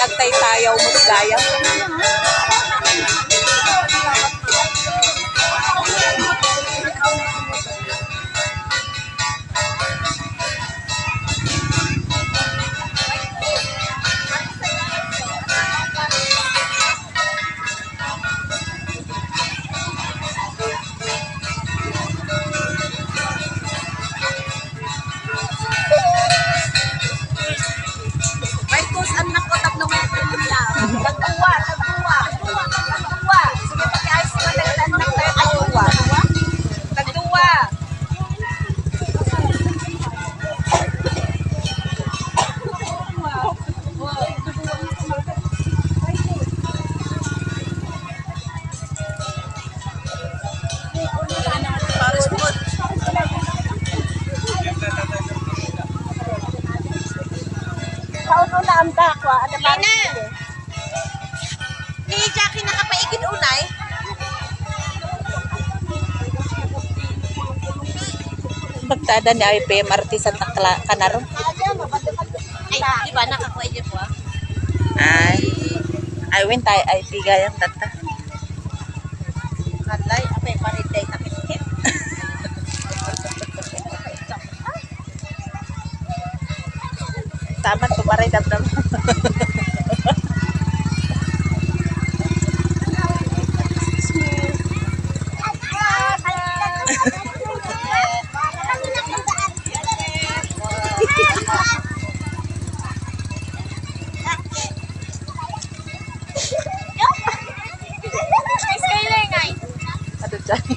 agtay tayaw magdaya. Ni Jackie nakapaigid unay. Bagtada ni IPMRT sa Kanaro. Ay, di ba nakakuha dyan po? Ay win tayo IP gayang tata. Kalay, apay pariday takit-kit. Tama to maray damdam. Aduh, jadi.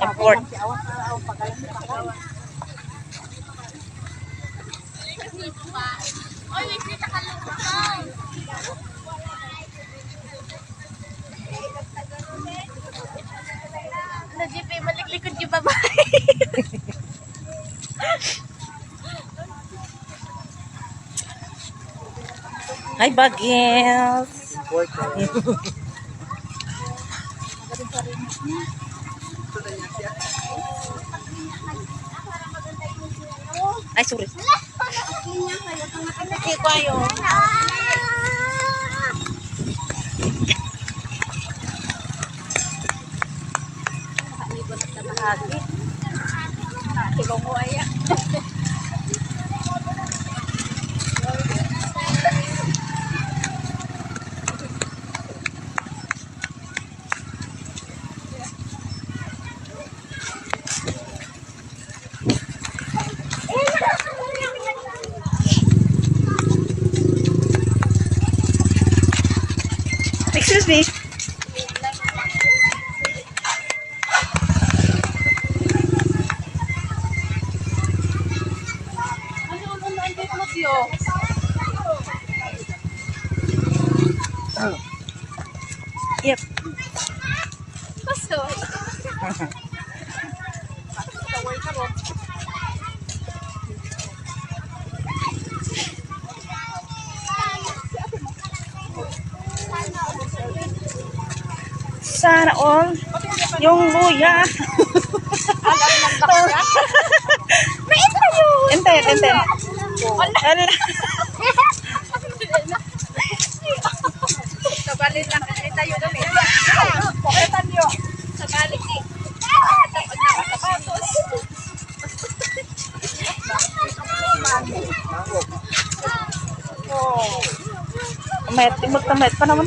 Import. Najipi, maliklikod yung babae. Hi, Bagels. Ay, sorry. Hindi ko yun. Ikaw mo aya. Excuse me. Yep. Pasoy. Sana all yung luya. May ito yun. Enten. Wala. Sabalin lang kasi tayo kami. Pakitan nyo. Sabalin ni. Tapos nakasapatos. Mayat, timot pa naman.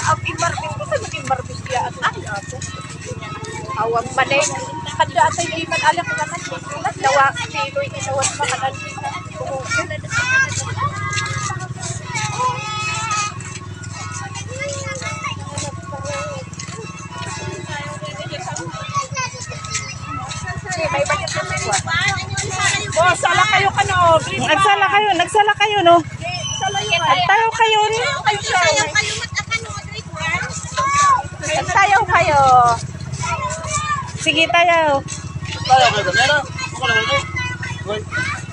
Ang imarbis ko sa mag-imarbis kaya ato. Awang maling. Kada atay liman alak naman. Dawa, piloy, inawas makalan. May bagay sa mga. Boss, Sala kayo ka no. Nagsala kayo, no? Sala yun. Tayo kayo, no? Sayaw kayo. Sige, tayo.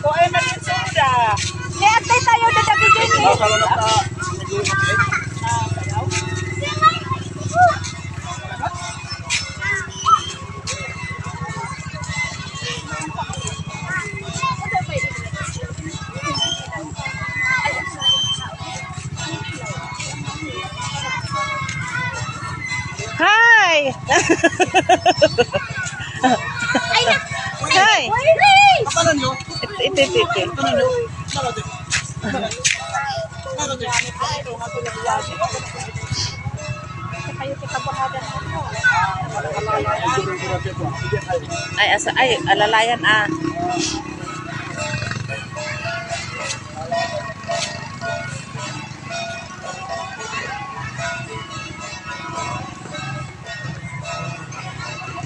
Kuha na yung soda. Antay tayo dadabi dyan eh. Hi! Hi! Ito. Kayo kita bahadan mo. Ay, alalayan, ah.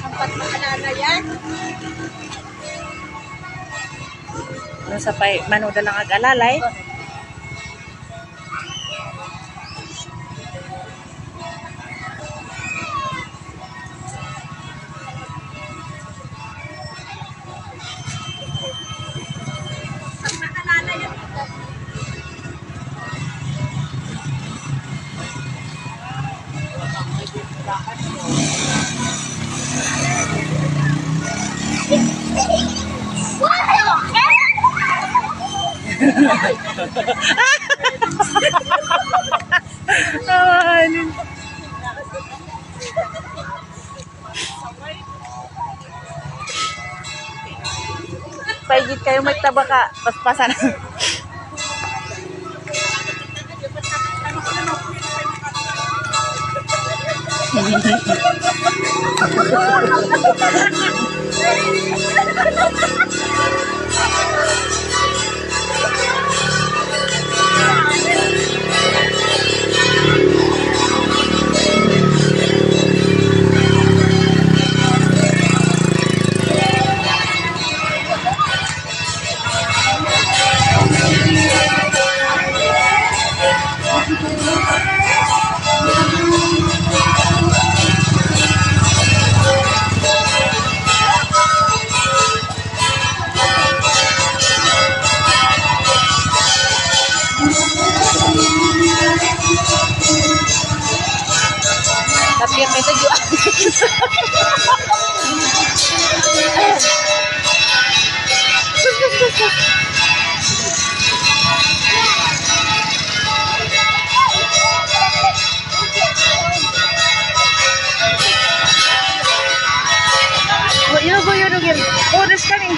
Ampat makalala yan. Nung sa pay, manood lang ag-alalay. Makalala yan. Paigit kayo may tabaka. Paspasan. Tapi yang itu juga. Yun. Oras kami.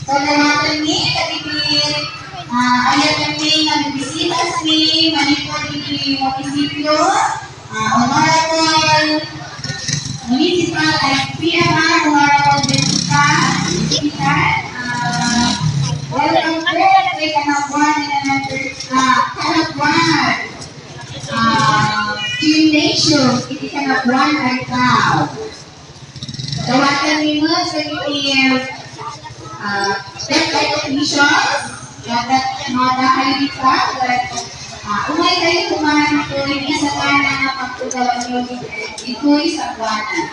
So, naman ni Katipin, ayaw kami nagbisita sa ni Manipur di munisipyo, Honorable Municipal at PMR, Honorable Jessica, welcome to kay Kanagwan Gymnasium, iti Kanagwan ay tao. Tawatan ni mo sa step-by officials, dapat madahay dito, umay kayo kumahan ito, hindi sa kana na pagtugawan nyo ito'y sa kuwanan.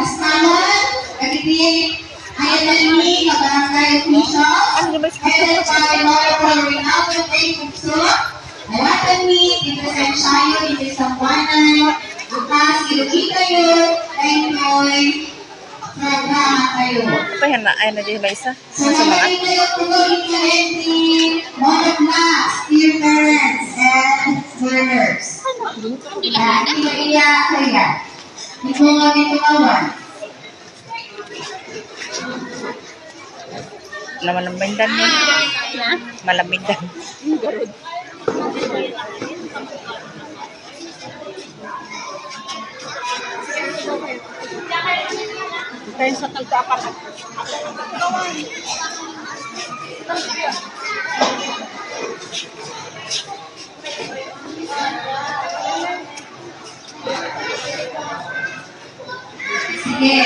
As naman, kagipin, Ay nalini na barangay official. Ano ba? Headed by Honorable Rinaldo A. Cubso. Ayatan ni Presensyayo ni Sambuanan. Bukas Ilocita yun. Enjoy. Programa kayo. Pa yan na, ay na di ba isa? So, nalagay kayo tuloy ka entry, monoblock, dear parents and learners. Iya kaya. Ito nga dito kawan. Malamindan mo. Malamindan. Kayo sa tagkapat. Sige.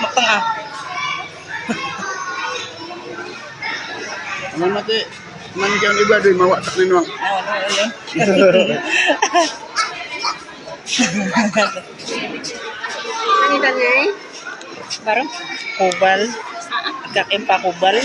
Matang ah. Aman mati, man kang iba doy mawak tak ninuang. Ano, ano, yun? Ano na niya eh? Barang kubal. Kakimpa kubal.